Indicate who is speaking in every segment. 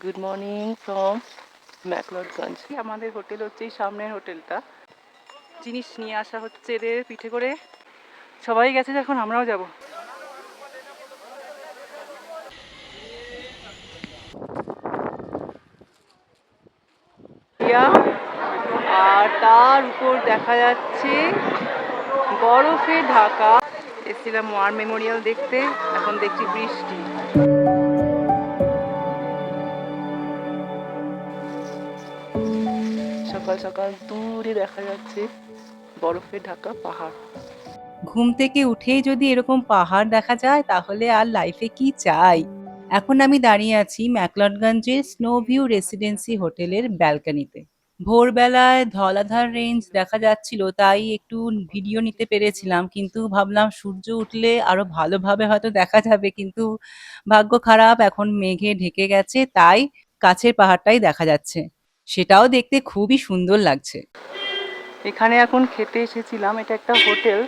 Speaker 1: Good morning from ম্যাকলডগঞ্জ। আমাদের hotel হচ্ছে এই সামনের হোটেলটা। জিনিস নিয়ে আসা হচ্ছে এদের পিঠে করে। সবাই গেছে, এখন আমরাও যাব। আর তার উপর দেখা যাচ্ছে বরফে ঢাকা। এসেছিলাম ওয়ার মেমোরিয়াল দেখতে, এখন দেখছি বৃষ্টি। সকাল সকাল দূরে দেখা যাচ্ছে বরফে ঢাকা পাহাড়।
Speaker 2: ঘুম থেকে উঠেই যদি এরকম পাহাড় দেখা যায় তাহলে আর লাইফে কি চাই। এখন আমি দাঁড়িয়ে আছি ম্যাকলডগঞ্জের স্নো ভিউ রেসিডেন্সি হোটেলের ব্যালকনিতে। ভোরবেলায় ধলাধার রেঞ্জ দেখা যাচ্ছিল, তাই একটু ভিডিও নিতে পেরেছিলাম, কিন্তু ভাবলাম সূর্য উঠলে আরো ভালোভাবে হয়তো দেখা যাবে, কিন্তু ভাগ্য খারাপ, এখন মেঘে ঢেকে গেছে, তাই কাছের পাহাড়টাই দেখা যাচ্ছে। সেটাও দেখতে খুবই সুন্দর লাগছে।
Speaker 1: এখানে এখন খেতে এসেছিলাম, এটা একটা হোটেল।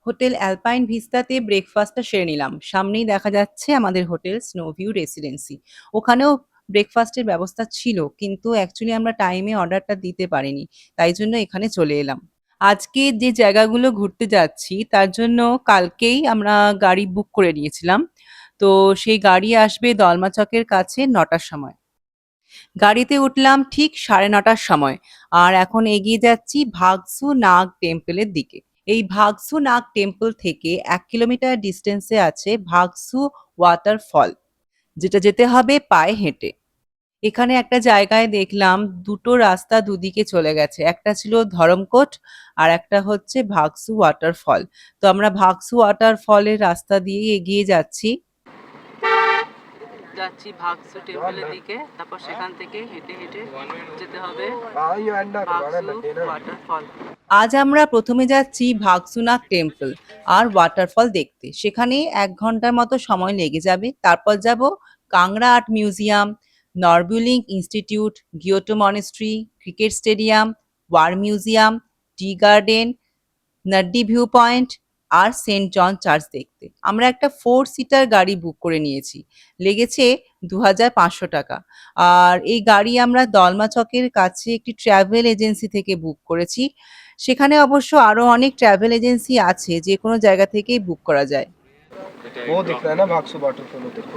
Speaker 2: হোটেল অ্যালপাইন ভিস্তাতে ব্রেকফাস্টটা সেরে নিলাম। সামনেই দেখা যাচ্ছে আমাদের হোটেল স্নো ভিউ রেসিডেন্সি। ওখানেও ব্রেকফাস্টের ব্যবস্থা ছিল, কিন্তু অ্যাকচুয়ালি আমরা টাইমে অর্ডারটা দিতে পারিনি, তাই জন্য এখানে চলে এলাম। আজকে যে জায়গাগুলো ঘুরতে যাচ্ছি তার জন্য কালকেই আমরা গাড়ি বুক করে নিয়েছিলাম। তো সেই গাড়ি আসবে দলমাচকের কাছে 9টার সময়। গাড়িতে উঠলাম ঠিক 9:30টার সময়, আর এখন এগিয়ে যাচ্ছি ভাগসু নাগ টেম্পলের দিকে। এই ভাগসু নাগ টেম্পল থেকে 1 কিলোমিটার ডিস্টেন্সে আছে ভাগসু ওয়াটারফল, যেটা যেতে হবে পায়ে হেঁটে। এখানে একটা জায়গায় দেখলাম দুটো রাস্তা দুদিকে চলে গেছে, একটা ছিল ধরমকোট আর একটা হচ্ছে ভাগসু ওয়াটারফল। তো আমরা ভাগসু ওয়াটারফলের রাস্তা দিয়ে এগিয়ে যাচ্ছি
Speaker 1: ভাগসু টেম্পলের দিকে, তারপর সেখান থেকে হেঁটে হেঁটে যেতে হবে ভাগসু ওয়াটারফল।
Speaker 2: আজ আমরা প্রথমে যাচ্ছি ভাগসুনাগ টেম্পল আর ওয়াটারফল দেখতে। সেখানে 1 ঘন্টার মতো সময় লেগে যাবে। তারপর যাব Kangra art museum, Norbuling institute, Gyuto monastery, cricket stadium, war museum, tea garden, Naddi view point আর সেন্ট জন চার্চ দেখতে। আমরা একটা 4 সিটার গাড়ি বুক করে নিয়েছি, লেগেছে 2500 টাকা। আর এই গাড়ি আমরা দলমাচকের কাছে একটি ট্রাভেল এজেন্সি থেকে বুক করেছি। সেখানে অবশ্য আরো অনেক ট্রাভেল এজেন্সি আছে, যে কোনো জায়গা থেকেই বুক করা যায়।
Speaker 3: वो दिख रहा है ना भागसू वाटरफॉल उधर को।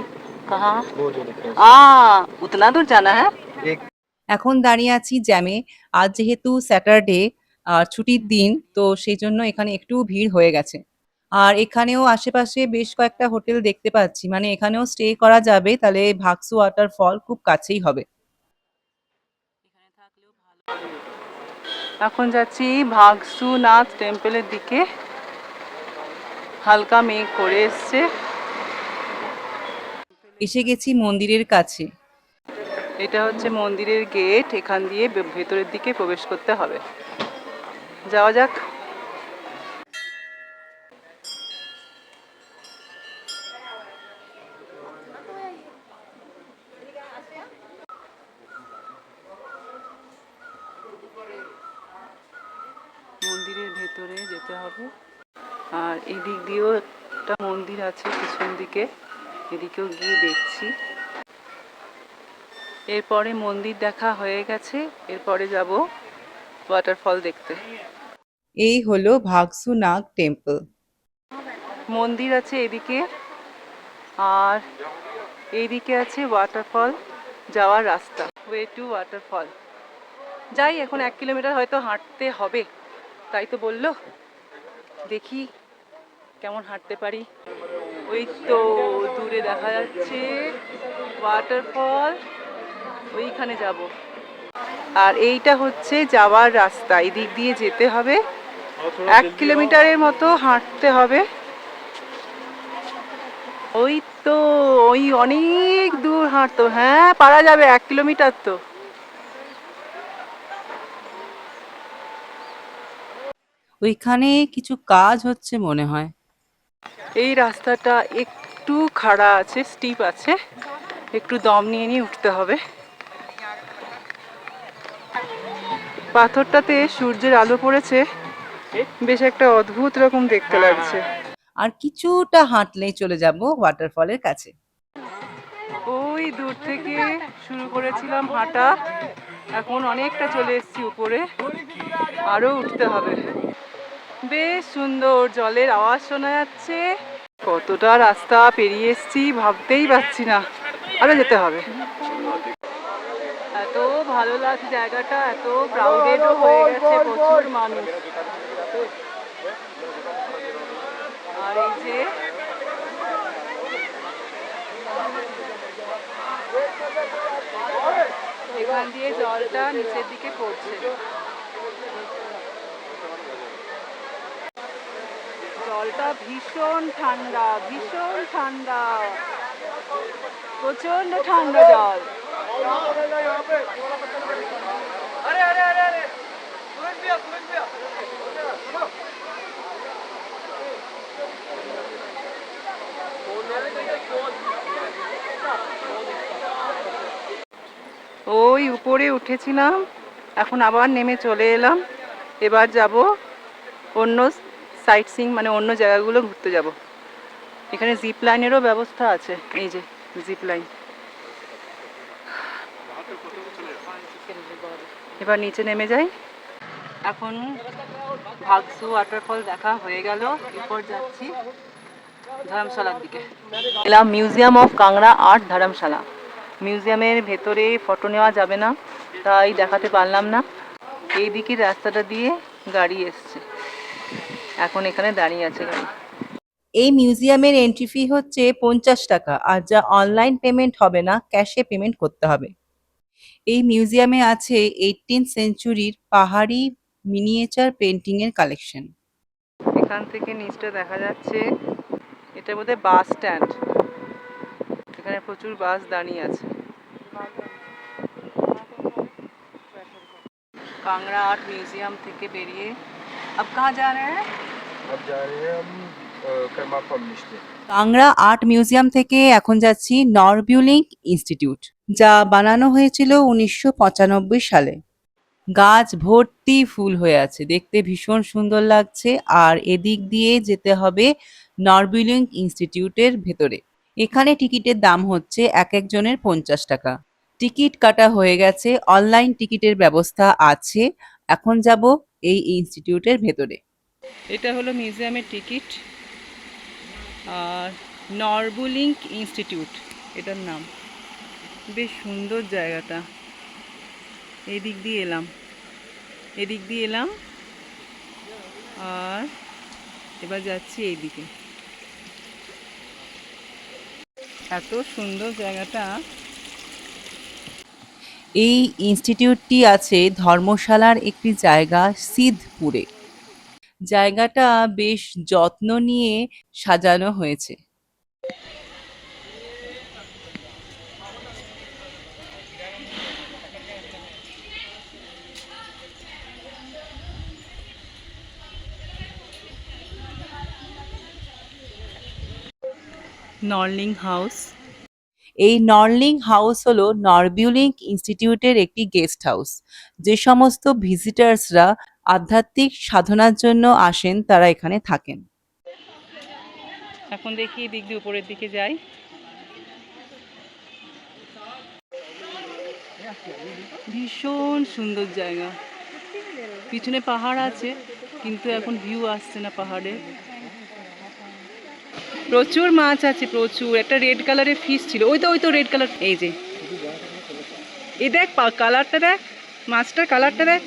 Speaker 1: कहाँ?
Speaker 3: वो जो दिख रहा है
Speaker 1: उतना दूर जाना है?
Speaker 3: एक
Speaker 2: এখন দাঁড়িয়ে আছি জ্যামে। আজ যেহেতু স্যাটারডে, ছুটির দিন, তো সেই জন্য এখানে একটু ভিড় হয়ে গেছে। আর এখানেও আশেপাশে বেশ কয়েকটা হোটেল দেখতে পাচ্ছি, মানে এখানেও স্টে করা যাবে, তাহলে ভাগসু ওয়াটারফল খুব কাছেই হবে।
Speaker 1: এখন যাচ্ছি ভাগসু নাথ টেম্পলের দিকে। হালকা মেঘ করে এসছে।
Speaker 2: এসে গেছি মন্দিরের কাছে।
Speaker 1: এটা হচ্ছে মন্দিরের গেট, এখান দিয়ে ভেতরের দিকে প্রবেশ করতে হবে। যাওয়া যাক। মন্দিরের ভেতরে যেতে হবে, আর এই দিক দিয়েও একটা মন্দির আছে পিছন দিকে, এদিকেও গিয়ে দেখছি। এরপরে মন্দির দেখা হয়ে গেছে, এরপরে যাব ওয়াটারফল দেখতে।
Speaker 2: এই হলো ভাগসু নাগ টেম্পল।
Speaker 1: মন্দির আছে এদিকে, আর এইদিকে আছে ওয়াটারফল যাওয়ার রাস্তা, ওয়ে টু ওয়াটারফল। যাই, এখন 1 কিলোমিটার হয়তো হাঁটতে হবে, তাই তো বললো, দেখি কেমন হাঁটতে পারি। ওই তো দূরে দেখা যাচ্ছে ওয়াটারফল, ওইখানে যাব। আর এইটা হচ্ছে যাওয়ার রাস্তা, এই দিক দিয়ে যেতে হবে, 1 কিলোমিটারের মতো হাঁটতে হবে। ওই তো, ওই অনেক দূর হাঁটতো, হ্যাঁ পারা যাবে, 1 কিলোমিটার তো।
Speaker 2: ওইখানে কিছু কাজ হচ্ছে মনে হয়।
Speaker 1: এই রাস্তাটা একটু খাড়া আছে, স্টিপ আছে, একটু দম নিয়ে নিয়ে উঠতে হবে। পাথরটাতে সূর্যের আলো পড়েছে, বেশ একটা অদ্ভুত রকম দেখতে লাগছে।
Speaker 2: আর কিছুটা হাঁটলেই চলে যাব ওয়াটারফলের কাছে।
Speaker 1: ওই দূর থেকে শুরু করেছিলাম হাঁটা, এখন অনেকটা চলে এসেছি উপরে, আরো উঠতে হবে। বেশ সুন্দর, জলের আওয়াজ শোনা যাচ্ছে। কতটা রাস্তা পেরিয়ে এসেছি ভাবতেই পারছি না, আরো যেতে হবে। এত ভালো লাগছে জায়গাটা, এত ক্রাউডেডও হয়ে গেছে, প্রচুর মানুষ। আর এই যে এখান দিয়ে জলটা নিচের দিকে পড়ছে। জলটা ভীষণ ঠান্ডা, ভীষণ ঠান্ডা, প্রচন্ড ঠান্ডা জল। ওই উপরে উঠেছিলাম, এখন আবার নেমে চলে এলাম। এবার যাব অন্য সাইট সিইং, মানে অন্য জায়গাগুলো ঘুরতে যাব। এখানে জিপ লাইনেরও ব্যবস্থা আছে, এই যে জিপ লাইন। এবার নিচে নেমে যাই। এখন ভাগসু ওয়াটারফল দেখা হয়ে গেল, এরপর যাচ্ছি ধর্মশালার দিকে। এলাম মিউজিয়াম অফ কাংড়া আর্ট ধর্মশালা। মিউজিয়ামের ভেতরে ফটো নেওয়া যাবে না, তাই দেখাতে পারলাম না। এই দিকের রাস্তাটা দিয়ে গাড়ি এসছে, এখন এখানে দাঁড়িয়ে আছে গাড়ি।
Speaker 2: এই মিউজিয়ামের এন্ট্রি ফি হচ্ছে 50 টাকা, আর যা অনলাইন পেমেন্ট হবে না, ক্যাশে পেমেন্ট করতে হবে। এই মিউজিয়ামে আছে 18th সেঞ্চুরির পাহাড়ি মিনিয়েচার পেন্টিং এর কালেকশন।
Speaker 1: এখান থেকে নিচটা দেখা যাচ্ছে, এটা বোধহয় বাস স্ট্যান্ড। এখানে প্রচুর বাস দাঁড়িয়ে আছে। कांगड़ा आर्ट म्यूजियम থেকে বেরিয়ে अब कहाँ जा रहे हैं?
Speaker 3: अब जा रहे हैं हम Karma communist.
Speaker 2: Kangra art museum থেকে এখন যাচ্ছি নরবিউলিং ইনস্টিটিউট, যা বানানো হয়েছিল 1995 সালে। গাছ ভর্তি ফুল হয়ে আছে, দেখতে ভীষণ সুন্দর লাগছে। আর এদিক দিয়ে যেতে হবে নরবিউলিং ইনস্টিটিউটের ভেতরে। এখানে টিকিটের দাম হচ্ছে এক একজনের 50 টাকা। টিকিট কাটা হয়ে গেছে, অনলাইন টিকিটের ব্যবস্থা আছে। এখন যাব এই ইনস্টিটিউটের ভেতরে।
Speaker 1: এটা হলো মিউজিয়ামের টিকিট, আর নরবুলিং ইনস্টিটিউট এটার নাম। বেশ সুন্দর জায়গাটা। এদিক দিয়ে এলাম, এদিক দিয়ে এলাম, আর এবার যাচ্ছি এইদিকে। এত সুন্দর জায়গাটা।
Speaker 2: এই ইনস্টিটিউটটি আছে ধর্মশালার একটি জায়গা সিদ্ধপুরে। জায়গাটা বেশ যত্ন নিয়ে সাজানো হয়েছে।
Speaker 1: নরলিং হাউস।
Speaker 2: এই নরলিং হাউস হলো নরবিউলিং ইনস্টিটিউটের একটি গেস্ট হাউস। যে সমস্ত ভিজিটার্সরা আধ্যাত্মিক সাধনার জন্য আসেন, তারা এখানে থাকেন।
Speaker 1: এখন দেখি দিক দিয়ে উপরের দিকে যাই। ভীষণ সুন্দর জায়গা, পিছনে পাহাড় আছে কিন্তু এখন ভিউ আসছে না পাহাড়ে। প্রচুর মাছ আছে, প্রচুর। একটা রেড কালারের ফিশ ছিল, ওই তো রেড কালার। এই যে এই দেখ, কালারটা দেখ, মাছটার কালারটা দেখ।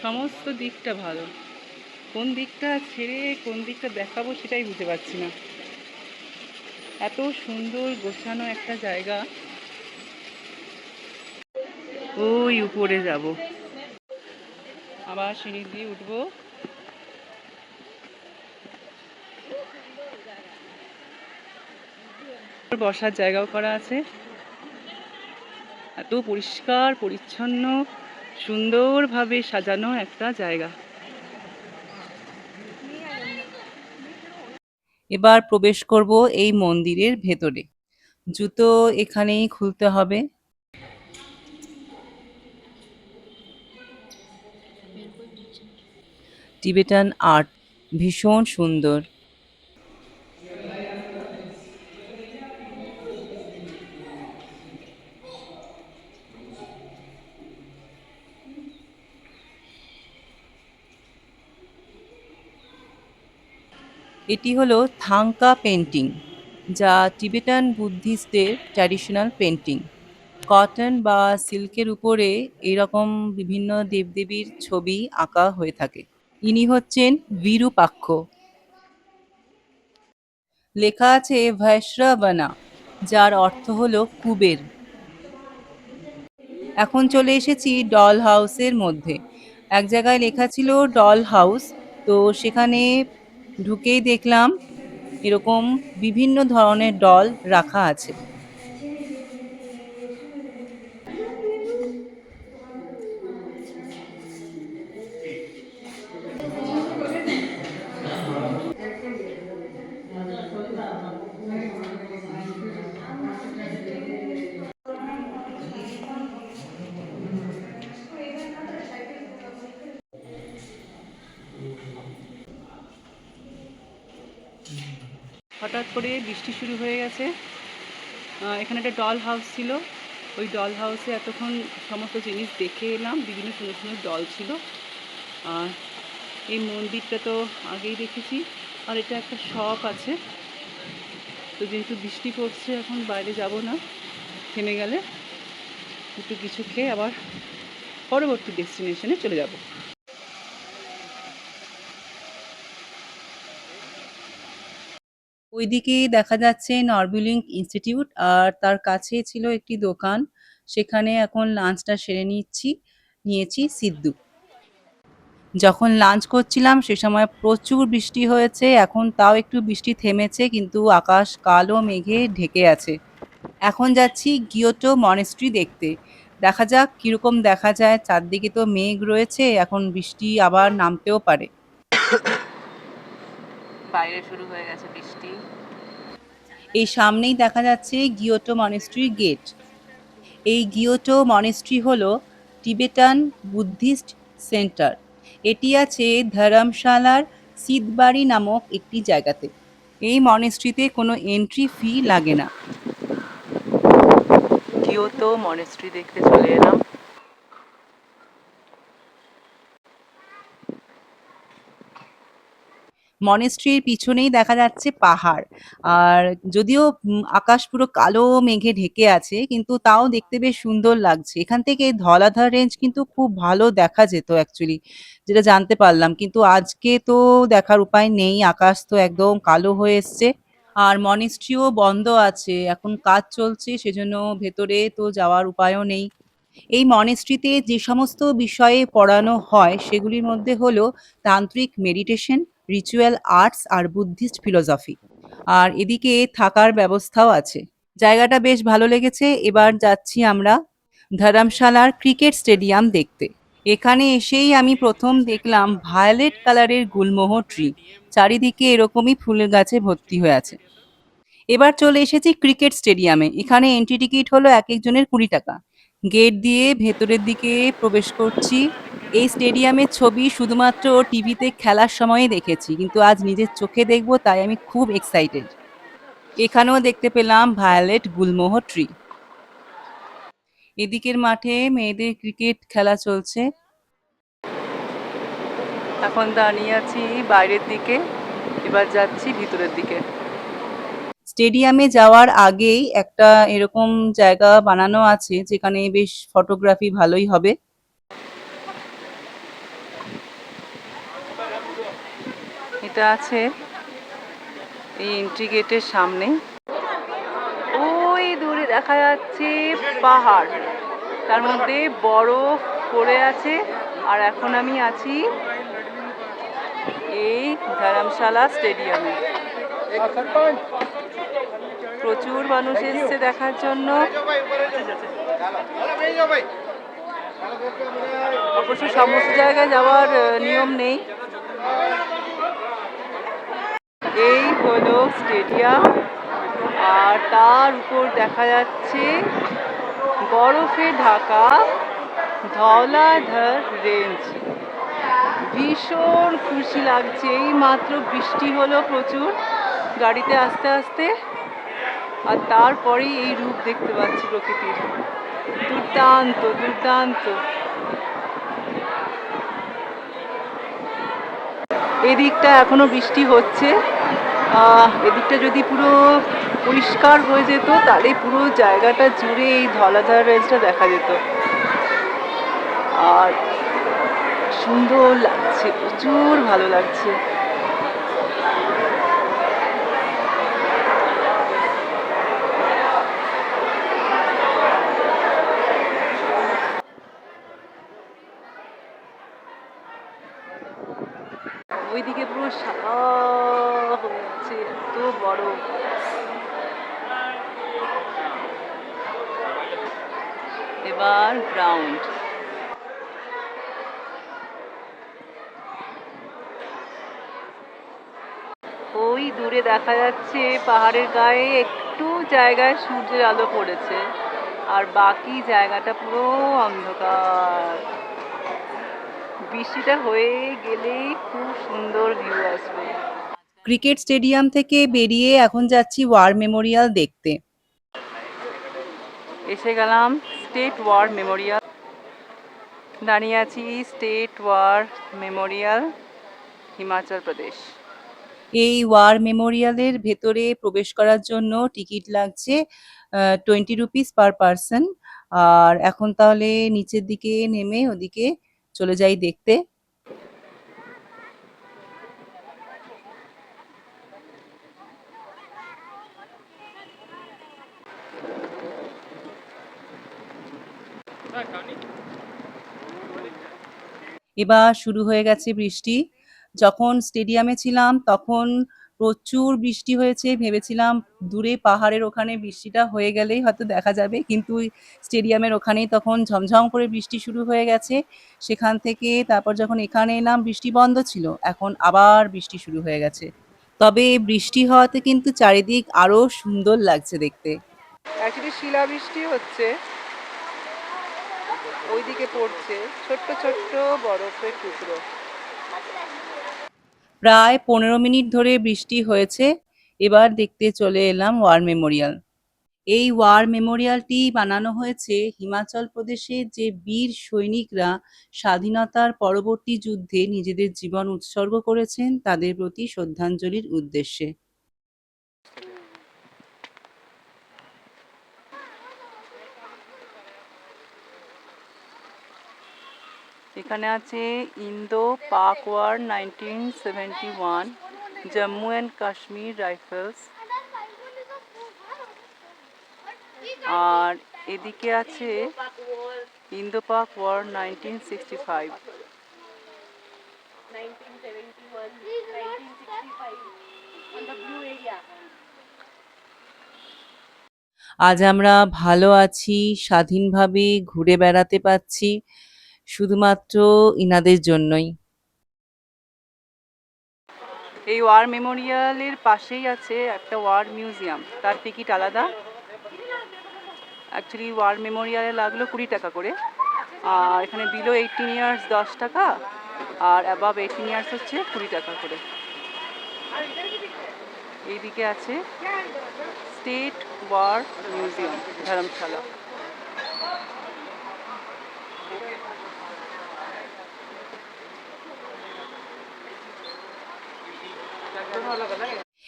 Speaker 1: সমস্ত দিকটা ভালো, কোন দিকটা ছেড়ে কোন দিকটা দেখাবো সেটাই বুঝতে পারছি না। এত সুন্দর গোছানো একটা জায়গা। ওই উপরে যাব, আবার সিঁড়ি দিয়ে উঠবো। বসার জায়গাও করা আছে। এত পরিষ্কার পরিচ্ছন্ন, সুন্দরভাবে সাজানো একটা জায়গা।
Speaker 2: এবার প্রবেশ করব এই মন্দিরের ভেতরে। জুতো এখানেই খুলতে হবে। টিবেটান আর্ট ভীষণ সুন্দর। এটি হলো থাংকা পেন্টিং, যা টিবেটান বুদ্ধিস্টদের ট্র্যাডিশনাল পেন্টিং। কটন বা সিল্কের উপরে এরকম বিভিন্ন দেবদেবীর ছবি আঁকা হয়ে থাকে। ইনি হচ্ছেন বিরূপাক্ষ। লেখা আছে ভৈশ্রবনা, যার অর্থ হলো কুবের। এখন চলে এসেছি ডল হাউসের মধ্যে। এক জায়গায় লেখা ছিল ডল হাউস, তো সেখানে ঢুকেই দেখলাম এরকম বিভিন্ন ধরনের ডল রাখা আছে। হঠাৎ করে বৃষ্টি শুরু হয়ে গেছে। এখানে একটা ডল হাউস ছিল, ওই ডল হাউসে এতক্ষণ সমস্ত জিনিস দেখে এলাম, বিভিন্ন সুন্দর সুন্দর ডল ছিল। আর এই মন্দিরটা তো আগেই দেখেছি, আর এটা একটা শপ আছে। তো যেহেতু বৃষ্টি পড়ছে এখন বাইরে যাব না, থেমে গেলে একটু কিছু খেয়ে আবার পরবর্তী ডেস্টিনেশনে চলে যাব। ওইদিকে দেখা যাচ্ছে নরবিলিংক ইনস্টিটিউট, আর তার কাছে ছিল একটি দোকান। সেখানে এখন লাঞ্চটা সেরে নিয়েছি সিদ্ধু। যখন লাঞ্চ করছিলাম সে সময় প্রচুর বৃষ্টি হয়েছে, এখন তাও একটু বৃষ্টি থেমেছে, কিন্তু আকাশ কালো মেঘে ঢেকে আছে। এখন যাচ্ছি গিয়োটো মনেস্ট্রি দেখতে। দেখা যাক কিরকম দেখা যায়, চারদিকে তো মেঘ রয়েছে, এখন বৃষ্টি আবার নামতেও পারে। বাইরে শুরু হয়ে গেছে বৃষ্টি। এই সামনেই দেখা যাচ্ছে গিয়োটো মনেস্ট্রি গেট। এই গিয়োটো মনেস্ট্রি হলো টিবেটান বুদ্ধিস্ট সেন্টার। এটি আছে ধরমশালার সিদবাড়ি নামক একটি জায়গাতে। এই মনেস্ট্রিতে কোনো এন্ট্রি ফি লাগে না। কিয়োটো মনেস্ট্রি দেখতে চলে এলাম। মনেস্ট্রির পিছনেই দেখা যাচ্ছে পাহাড়। আর যদিও আকাশ পুরো কালো মেঘে ঢেকে আছে, কিন্তু তাও দেখতে বেশ সুন্দর লাগছে। এখান থেকে ধলাধার রেঞ্জ কিন্তু খুব ভালো দেখা যেত অ্যাকচুয়ালি, যেটা জানতে পারলাম, কিন্তু আজকে তো দেখার উপায় নেই, আকাশ তো একদম কালো হয়ে এসছে। আর মনেস্ট্রিও বন্ধ আছে, এখন কাজ চলছে, সেজন্য ভেতরে তো যাওয়ার উপায়ও নেই। এই মনেস্ট্রিতে যে সমস্ত বিষয়ে পড়ানো হয় সেগুলির মধ্যে হলো তান্ত্রিক মেডিটেশন, রিচুয়াল আর্টস আর বুদ্ধিস্ট ফিলোসফি। আর এদিকে থাকার ব্যবস্থাও আছে। জায়গাটা বেশ ভালো লেগেছে। এবার যাচ্ছি আমরা ধরমশালার ক্রিকেট স্টেডিয়াম দেখতে। এখানে এসেই আমি প্রথম দেখলাম ভায়োলেট কালারের গুলমোহর ট্রি, চারিদিকে এরকমই ফুলের গাছে ভর্তি হয়ে আছে। এবার চলে এসেছি ক্রিকেট স্টেডিয়ামে। এখানে এন্ট্রি টিকিট হলো এক একজনের 20 টাকা। গেট দিয়ে ভেতরের দিকে প্রবেশ করছি। এই স্টেডিয়ামের ছবি শুধুমাত্র টিভিতে খেলার সময়ে দেখেছি, কিন্তু আজ নিজের চোখে দেখবো, তাই আমি খুব এক্সাইটেড। এখানেও দেখতে পেলাম ভায়োলেট গুলমোহর ট্রি। এদিকের মাঠে মেয়েদের ক্রিকেট খেলা চলছে। এখন দাঁড়িয়ে আছি বাইরের দিকে, এবার যাচ্ছি ভিতরের দিকে। স্টেডিয়ামে যাওয়ার আগেই একটা এরকম জায়গা বানানো আছে যেখানে বেশ ফটোগ্রাফি ভালোই হবে। এটা আছে এই এন্ট্রি গেটের সামনে। ওই দূরে দেখা যাচ্ছে পাহাড়, তার মধ্যে বরফ পড়ে আছে। আর এখন আমি আছি এই ধরমশালা স্টেডিয়ামে। প্রচুর মানুষ এসছে দেখার জন্য। অবশ্য সমস্ত জায়গায় যাওয়ার নিয়ম নেই। এই হলো স্টেডিয়াম, আর তার উপর দেখা যাচ্ছে বরফে ঢাকা ধওলাধর রেঞ্জ।
Speaker 1: ভীষণ খুশি লাগছে, এই মাত্র বৃষ্টি হলো প্রচুর গাড়িতে আস্তে আস্তে, আর তারপরেই এই রূপ দেখতে পাচ্ছি প্রকৃতির। দুর্দান্ত দুর্দান্ত। এদিকটা এখনো বৃষ্টি হচ্ছে, এদিকটা যদি পুরো পরিষ্কার হয়ে যেত তাহলে পুরো জায়গাটা জুড়ে এই ধলাধার রেঞ্জটা দেখা যেত। আর সুন্দর লাগছে, প্রচুর ভালো লাগছে। ওইদিকে পুরো সাদা হয়ে আছে, এত বড়। এবার গ্রাউন্ড। ওই দূরে দেখা যাচ্ছে পাহাড়ের গায়ে একটু জায়গায় সূর্যের আলো পড়েছে, আর বাকি জায়গাটা পুরো অন্ধকার। বৃষ্টিটা হয়ে গেলেই খুব সুন্দর ভিউ আসবে।
Speaker 2: ক্রিকেট স্টেডিয়াম থেকে বেরিয়ে এখন যাচ্ছি ওয়ার মেমোরিয়াল দেখতে।
Speaker 1: এসে গেলাম স্টেট ওয়ার মেমোরিয়াল। দাঁড়িয়ে আছি state war memorial, Himachal Pradesh.
Speaker 2: এই ওয়ার মেমোরিয়ালের ভেতরে প্রবেশ করার জন্য টিকিট লাগছে 20 রুপিস পার পারসন। আর এখন তাহলে নিচের দিকে নেমে ওদিকে চলে যাই দেখতে। এবার শুরু হয়ে গেছে বৃষ্টি। যখন স্টেডিয়ামে ছিলাম তখন প্রচুর বৃষ্টি হয়েছে, ভেবেছিলাম দূরে পাহাড়ের ওখানে বৃষ্টিটা হয়ে গেলেই হয়তো দেখা যাবে, কিন্তু স্টেডিয়ামের ওখানেই তখন ঝমঝম করে বৃষ্টি শুরু হয়ে গেছে। সেখান থেকে তারপর যখন এখানে এলাম বৃষ্টি বন্ধ ছিল, এখন আবার বৃষ্টি শুরু হয়ে গেছে। তবে বৃষ্টি হওয়াতে কিন্তু চারিদিক আরো সুন্দর লাগছে দেখতে।
Speaker 1: অ্যাকচুয়ালি শিলাবৃষ্টি হচ্ছে, ওইদিকে পড়ছে ছোট্ট ছোট্ট বরফের টুকরো।
Speaker 2: প্রায় 15 মিনিট ধরে বৃষ্টি হয়েছে। এবার দেখতে চলে এলাম ওয়ার মেমোরিয়াল। এই ওয়ার মেমোরিয়ালটি বানানো হয়েছে হিমাচল প্রদেশের যে বীর সৈনিকরা স্বাধীনতার পরবর্তী যুদ্ধে নিজেদের জীবন উৎসর্গ করেছেন তাদের প্রতি শ্রদ্ধাঞ্জলির উদ্দেশ্যে।
Speaker 1: এখানে আছে Indo Pak war 1971, Jammu and Kashmir rifles. আর এদিকে আছে ইন্দো পাক ওয়ার 1965।
Speaker 2: আজ আমরা ভালো আছি, স্বাধীনভাবে ঘুরে বেড়াতে পাচ্ছি, শুধুমাত্র ইনাদের জন্যই।
Speaker 1: এই ওয়ার মেমোরিয়ালের পাশেই আছে একটা ওয়ার মিউজিয়াম, তার টিকিট আলাদা। অ্যাকচুয়ালি ওয়ার মেমোরিয়ালে লাগলো 20 টাকা করে, আর এখানে বিলো 18 ইয়ার্স 10 টাকা, আর অ্যাবাভ 18 ইয়ার্স হচ্ছে 20 টাকা করে। এইদিকে আছে স্টেট ওয়ার মিউজিয়াম, ধর্মশালা।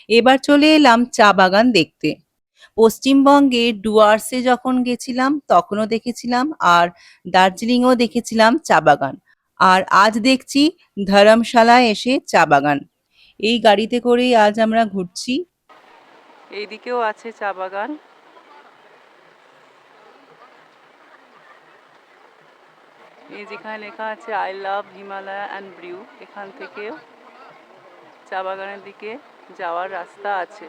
Speaker 2: এবার চলে এলাম চা বাগান দেখতে। পশ্চিমবঙ্গে ডুয়ার্সে যখন গেছিলাম তখনও দেখেছিলাম, আর দার্জিলিংও দেখেছিলাম চা বাগান। আর আজ দেখছি ধর্মশালায় এসে চা বাগান। এই গাড়িতে করেই আজ আমরা ঘুরছি।
Speaker 1: এইদিকেও আছে চা বাগান। এই যেখানে লেখা আছে I love Himalaya and brew, এখান থেকেও চা বাগানের দিকে যাওয়ার রাস্তা আছে।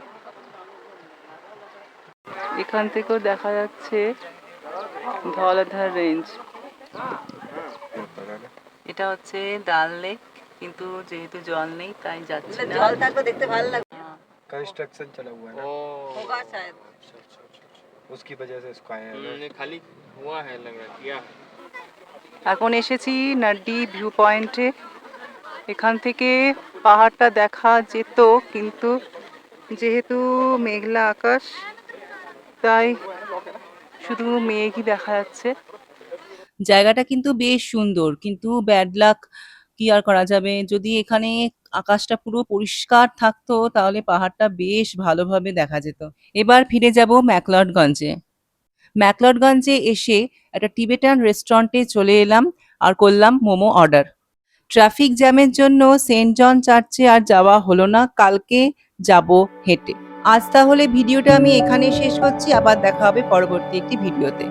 Speaker 1: এখান থেকেও দেখা যাচ্ছে ধলাধার রেঞ্জ। এটা হচ্ছে ডাল লেক, কিন্তু যেহেতু জল নেই তাই যাচ্ছে না। জল থাকলে দেখতে ভালো লাগবে।
Speaker 3: कंस्ट्रक्शन चला हुआ है ना,
Speaker 1: होगा शायद।
Speaker 3: उसकी वजह से इसको आया है।
Speaker 4: खाली हुआ है लग रहा है किया है।
Speaker 1: এখন এসেছি নাড্ডি ভিউ পয়েন্টে। এখান থেকে পাহাড়টা দেখা যেত, কিন্তু যেহেতু মেঘলা আকাশ তাই শুধু মেঘই দেখা যাচ্ছে।
Speaker 2: জায়গাটা কিন্তু বেশ সুন্দর, কিন্তু ব্যাড লাক, কি আর করা যাবে। যদি এখানে আকাশটা পুরো পরিষ্কার থাকতো তাহলে পাহাড়টা বেশ ভালোভাবে দেখা যেত। এবার ফিরে যাব ম্যাকলডগঞ্জে। ম্যাকলডগঞ্জে এসে একটা টিবেটান রেস্টুরেন্টে চলে এলাম আর করলাম মোমো অর্ডার। ট্রাফিক জ্যামের জন্য সেন্ট জন চার্চে আর যাওয়া হলো না, কালকে যাব হেঁটে। আজ তাহলে ভিডিওটা আমি এখানেই শেষ করছি, আবার দেখা হবে পরবর্তী একটি ভিডিওতে।